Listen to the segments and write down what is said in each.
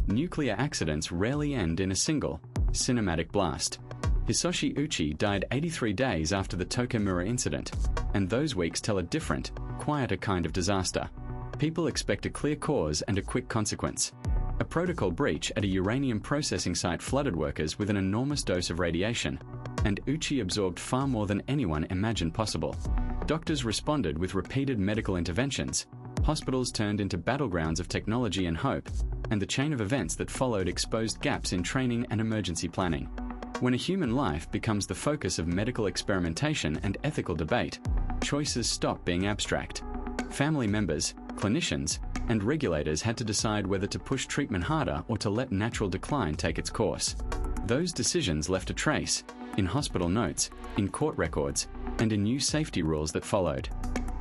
Nuclear accidents rarely end in a single, cinematic blast. Hisashi Ouchi died 83 days after the Tokaimura incident, and those weeks tell a different, quieter kind of disaster. People expect a clear cause and a quick consequence. A protocol breach at a uranium processing site flooded workers with an enormous dose of radiation, and Ouchi absorbed far more than anyone imagined possible. Doctors responded with repeated medical interventions, hospitals turned into battlegrounds of technology and hope, and the chain of events that followed exposed gaps in training and emergency planning. When a human life becomes the focus of medical experimentation and ethical debate, choices stop being abstract. Family members, clinicians, and regulators had to decide whether to push treatment harder or to let natural decline take its course. Those decisions left a trace, in hospital notes, in court records, and in new safety rules that followed.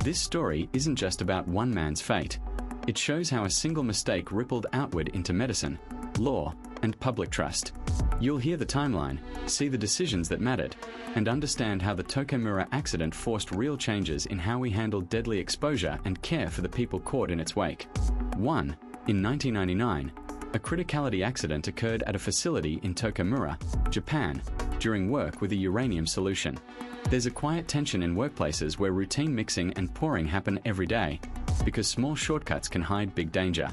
This story isn't just about one man's fate. It shows how a single mistake rippled outward into medicine, law, and public trust. You'll hear the timeline, see the decisions that mattered, and understand how the Tokaimura accident forced real changes in how we handle deadly exposure and care for the people caught in its wake. 1. In 1999, a criticality accident occurred at a facility in Tokaimura, Japan, during work with a uranium solution. There's a quiet tension in workplaces where routine mixing and pouring happen every day, because small shortcuts can hide big danger.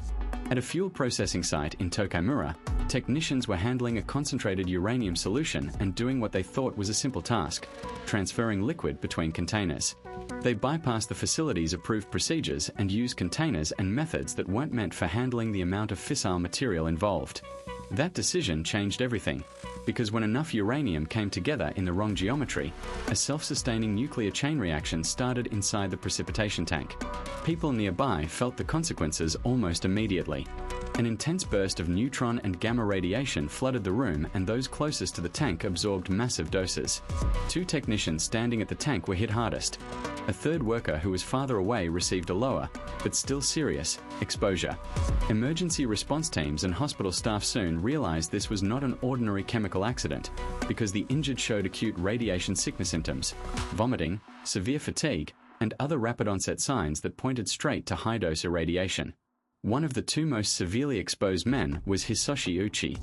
At a fuel processing site in Tokaimura, technicians were handling a concentrated uranium solution and doing what they thought was a simple task, transferring liquid between containers. They bypassed the facility's approved procedures and used containers and methods that weren't meant for handling the amount of fissile material involved. That decision changed everything, because when enough uranium came together in the wrong geometry, a self-sustaining nuclear chain reaction started inside the precipitation tank. People nearby felt the consequences almost immediately. An intense burst of neutron and gamma radiation flooded the room, and those closest to the tank absorbed massive doses. 2 technicians standing at the tank were hit hardest. A third worker who was farther away received a lower, but still serious, exposure. Emergency response teams and hospital staff soon realized this was not an ordinary chemical accident, because the injured showed acute radiation sickness symptoms, vomiting, severe fatigue, and other rapid onset signs that pointed straight to high-dose irradiation. One of the 2 most severely exposed men was Hisashi Ouchi.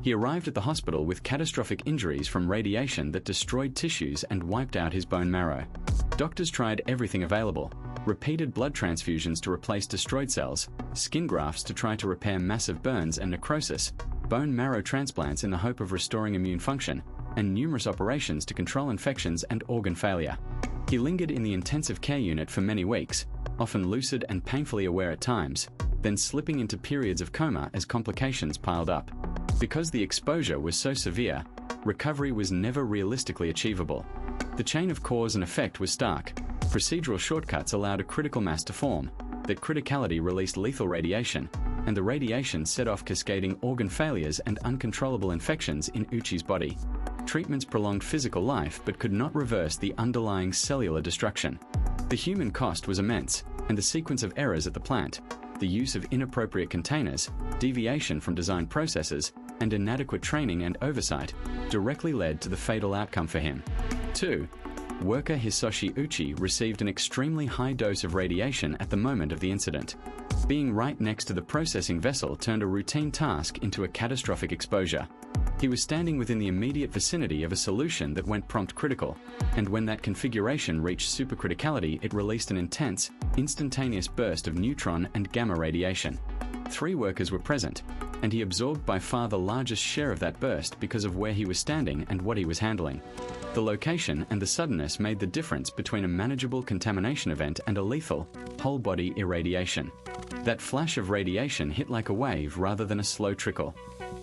He arrived at the hospital with catastrophic injuries from radiation that destroyed tissues and wiped out his bone marrow. Doctors tried everything available: repeated blood transfusions to replace destroyed cells, skin grafts to try to repair massive burns and necrosis, bone marrow transplants in the hope of restoring immune function, and numerous operations to control infections and organ failure. He lingered in the intensive care unit for many weeks, often lucid and painfully aware at times, then slipping into periods of coma as complications piled up. Because the exposure was so severe, recovery was never realistically achievable. The chain of cause and effect was stark. Procedural shortcuts allowed a critical mass to form, that criticality released lethal radiation, and the radiation set off cascading organ failures and uncontrollable infections in Ouchi's body. Treatments prolonged physical life but could not reverse the underlying cellular destruction. The human cost was immense, and the sequence of errors at the plant, the use of inappropriate containers, deviation from design processes, and inadequate training and oversight directly led to the fatal outcome for him. 2. Worker Hisashi Ouchi received an extremely high dose of radiation at the moment of the incident. Being right next to the processing vessel turned a routine task into a catastrophic exposure. He was standing within the immediate vicinity of a solution that went prompt critical, and when that configuration reached supercriticality, it released an intense, instantaneous burst of neutron and gamma radiation. 3 workers were present, and he absorbed by far the largest share of that burst because of where he was standing and what he was handling. The location and the suddenness made the difference between a manageable contamination event and a lethal, whole-body irradiation. That flash of radiation hit like a wave rather than a slow trickle.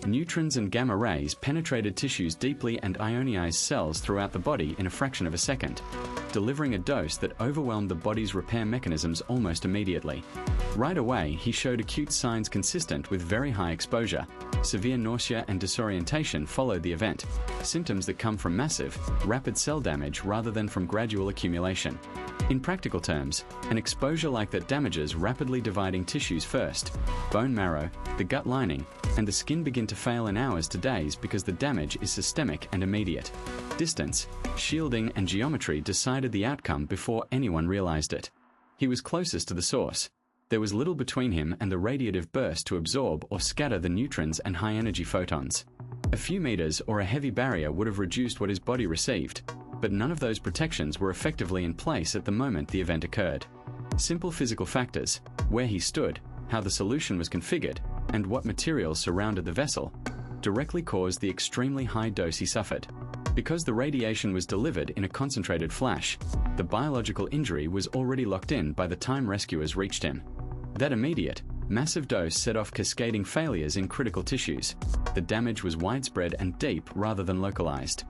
Neutrons and gamma rays penetrated tissues deeply and ionized cells throughout the body in a fraction of a second, delivering a dose that overwhelmed the body's repair mechanisms almost immediately. Right away, he showed acute signs consistent with very high exposure. Severe nausea and disorientation followed the event, symptoms that come from massive, rapid cell damage rather than from gradual accumulation. In practical terms, an exposure like that damages rapidly dividing tissues first. Bone marrow, the gut lining, and the skin begin to fail in hours to days because the damage is systemic and immediate. Distance, shielding, and geometry decided the outcome before anyone realized it. He was closest to the source. There was little between him and the radiative burst to absorb or scatter the neutrons and high-energy photons. A few meters or a heavy barrier would have reduced what his body received, but none of those protections were effectively in place at the moment the event occurred. Simple physical factors, where he stood, how the solution was configured, and what materials surrounded the vessel, directly caused the extremely high dose he suffered. Because the radiation was delivered in a concentrated flash, the biological injury was already locked in by the time rescuers reached him. That immediate, massive dose set off cascading failures in critical tissues. The damage was widespread and deep rather than localized.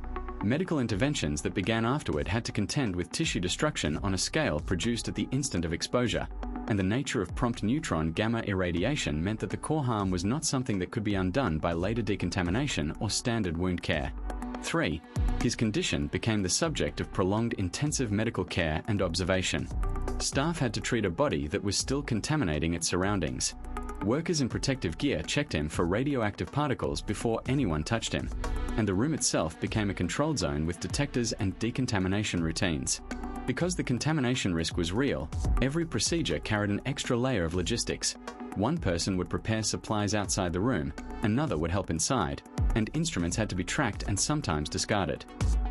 Medical interventions that began afterward had to contend with tissue destruction on a scale produced at the instant of exposure, and the nature of prompt neutron gamma irradiation meant that the core harm was not something that could be undone by later decontamination or standard wound care. 3. His condition became the subject of prolonged intensive medical care and observation. Staff had to treat a body that was still contaminating its surroundings. Workers in protective gear checked him for radioactive particles before anyone touched him, and the room itself became a controlled zone with detectors and decontamination routines. Because the contamination risk was real, every procedure carried an extra layer of logistics. One person would prepare supplies outside the room, another would help inside, and instruments had to be tracked and sometimes discarded.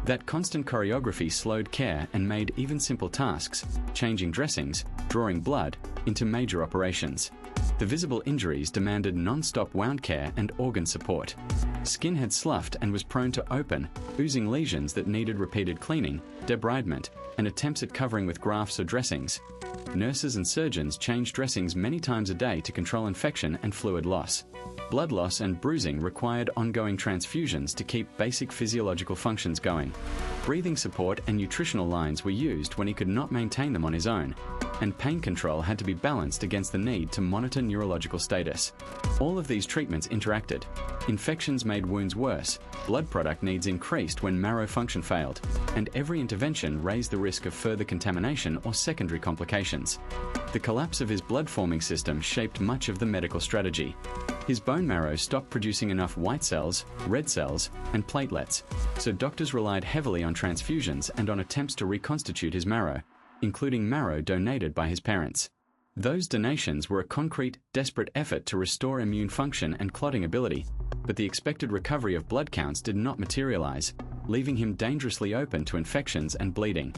That constant choreography slowed care and made even simple tasks, changing dressings, drawing blood, into major operations. The visible injuries demanded non-stop wound care and organ support. Skin had sloughed and was prone to open, oozing lesions that needed repeated cleaning, debridement, and attempts at covering with grafts or dressings. Nurses and surgeons changed dressings many times a day to control infection and fluid loss. Blood loss and bruising required ongoing transfusions to keep basic physiological functions going. Breathing support and nutritional lines were used when he could not maintain them on his own, and pain control had to be balanced against the need to monitor neurological status. All of these treatments interacted. Infections made wounds worse, blood product needs increased when marrow function failed, and every intervention raised the risk of further contamination or secondary complications. The collapse of his blood-forming system shaped much of the medical strategy. His bone marrow stopped producing enough white cells, red cells, and platelets, so doctors relied heavily on transfusions and on attempts to reconstitute his marrow, including marrow donated by his parents. Those donations were a concrete, desperate effort to restore immune function and clotting ability, but the expected recovery of blood counts did not materialize, leaving him dangerously open to infections and bleeding.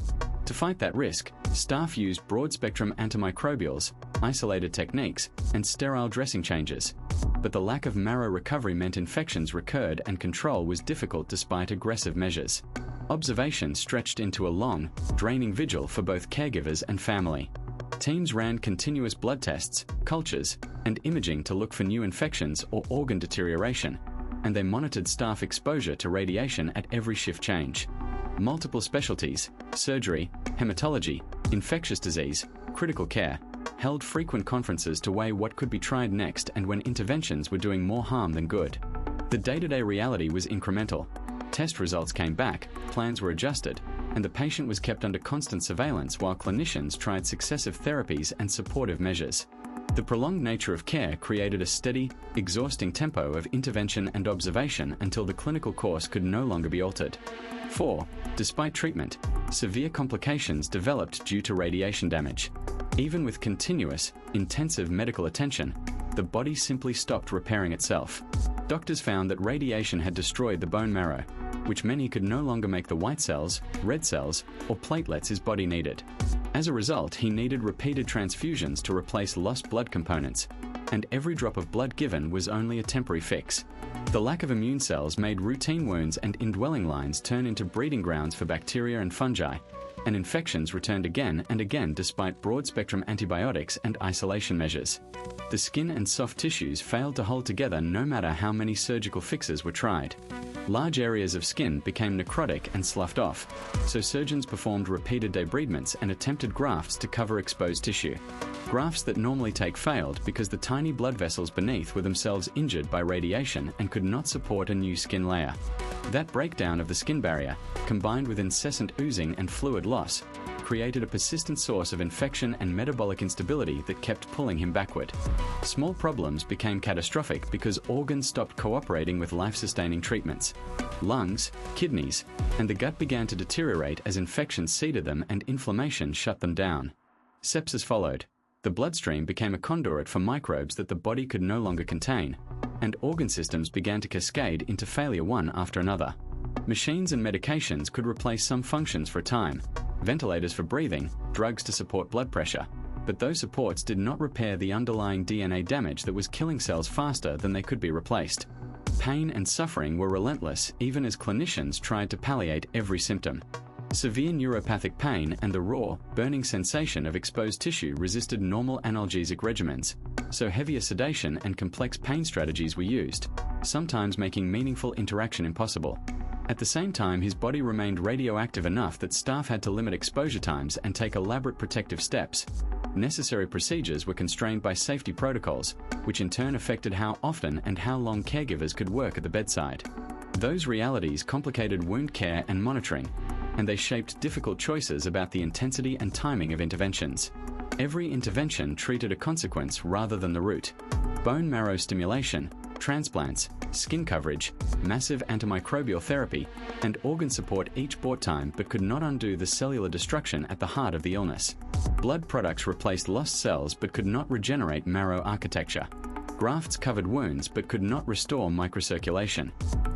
To fight that risk, staff used broad-spectrum antimicrobials, isolated techniques, and sterile dressing changes. But the lack of marrow recovery meant infections recurred and control was difficult despite aggressive measures. Observation stretched into a long, draining vigil for both caregivers and family. Teams ran continuous blood tests, cultures, and imaging to look for new infections or organ deterioration, and they monitored staff exposure to radiation at every shift change. Multiple specialties, surgery, hematology, infectious disease, critical care, held frequent conferences to weigh what could be tried next and when interventions were doing more harm than good. The day-to-day reality was incremental. Test results came back, plans were adjusted, and the patient was kept under constant surveillance while clinicians tried successive therapies and supportive measures. The prolonged nature of care created a steady, exhausting tempo of intervention and observation until the clinical course could no longer be altered. 4. Despite treatment, severe complications developed due to radiation damage. Even with continuous, intensive medical attention, the body simply stopped repairing itself. Doctors found that radiation had destroyed the bone marrow, which meant he could no longer make the white cells, red cells, or platelets his body needed. As a result, he needed repeated transfusions to replace lost blood components, and every drop of blood given was only a temporary fix. The lack of immune cells made routine wounds and indwelling lines turn into breeding grounds for bacteria and fungi, and infections returned again and again despite broad-spectrum antibiotics and isolation measures. The skin and soft tissues failed to hold together no matter how many surgical fixes were tried. Large areas of skin became necrotic and sloughed off, so surgeons performed repeated debridements and attempted grafts to cover exposed tissue. Grafts that normally take failed because the tiny blood vessels beneath were themselves injured by radiation and could not support a new skin layer. That breakdown of the skin barrier, combined with incessant oozing and fluid loss, created a persistent source of infection and metabolic instability that kept pulling him backward. Small problems became catastrophic because organs stopped cooperating with life-sustaining treatments. Lungs, kidneys, and the gut began to deteriorate as infections seeded them and inflammation shut them down. Sepsis followed. The bloodstream became a conduit for microbes that the body could no longer contain, and organ systems began to cascade into failure one after another. Machines and medications could replace some functions for a time, ventilators for breathing, drugs to support blood pressure, but those supports did not repair the underlying DNA damage that was killing cells faster than they could be replaced. Pain and suffering were relentless even as clinicians tried to palliate every symptom. Severe neuropathic pain and the raw, burning sensation of exposed tissue resisted normal analgesic regimens, so heavier sedation and complex pain strategies were used, sometimes making meaningful interaction impossible. At the same time, his body remained radioactive enough that staff had to limit exposure times and take elaborate protective steps. Necessary procedures were constrained by safety protocols, which in turn affected how often and how long caregivers could work at the bedside. Those realities complicated wound care and monitoring, and they shaped difficult choices about the intensity and timing of interventions. Every intervention treated a consequence rather than the root. Bone marrow stimulation, transplants, skin coverage, massive antimicrobial therapy, and organ support each bought time but could not undo the cellular destruction at the heart of the illness. Blood products replaced lost cells but could not regenerate marrow architecture. Grafts covered wounds but could not restore microcirculation.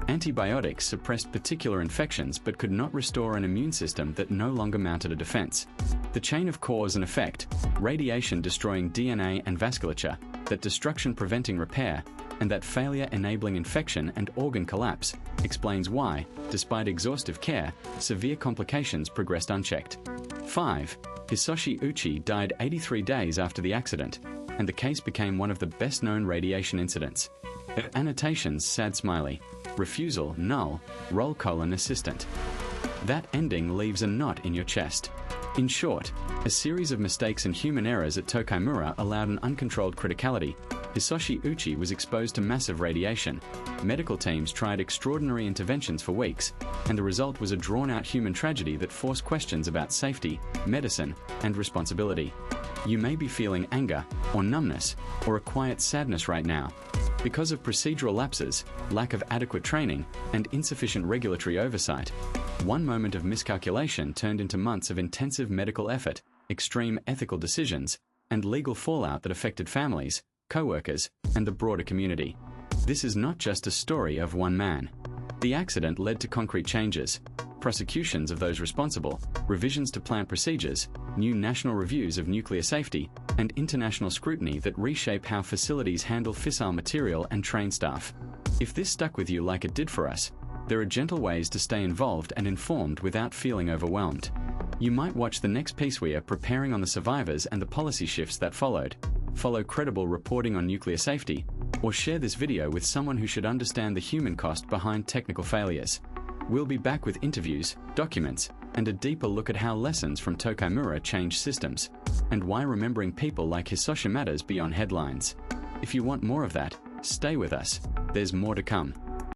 Antibiotics suppressed particular infections but could not restore an immune system that no longer mounted a defense. The chain of cause and effect, radiation destroying DNA and vasculature, that destruction preventing repair, and that failure enabling infection and organ collapse, explains why, despite exhaustive care, severe complications progressed unchecked. 5. Hisashi Ouchi died 83 days after the accident, and the case became one of the best-known radiation incidents. Annotations: sad smiley. Refusal: null. Roll: assistant. That ending leaves a knot in your chest. In short, a series of mistakes and human errors at Tokaimura allowed an uncontrolled criticality. Hisashi Ouchi was exposed to massive radiation. Medical teams tried extraordinary interventions for weeks, and the result was a drawn-out human tragedy that forced questions about safety, medicine, and responsibility. You may be feeling anger, or numbness, or a quiet sadness right now. Because of procedural lapses, lack of adequate training, and insufficient regulatory oversight, one moment of miscalculation turned into months of intensive medical effort, extreme ethical decisions, and legal fallout that affected families, co-workers, and the broader community. This is not just a story of one man. The accident led to concrete changes, prosecutions of those responsible, revisions to plant procedures, new national reviews of nuclear safety, and international scrutiny that reshape how facilities handle fissile material and train staff. If this stuck with you like it did for us, there are gentle ways to stay involved and informed without feeling overwhelmed. You might watch the next piece we are preparing on the survivors and the policy shifts that followed, follow credible reporting on nuclear safety, or share this video with someone who should understand the human cost behind technical failures. We'll be back with interviews, documents, and a deeper look at how lessons from Tokaimura change systems, and why remembering people like Hisashi matters beyond headlines. If you want more of that, stay with us. There's more to come.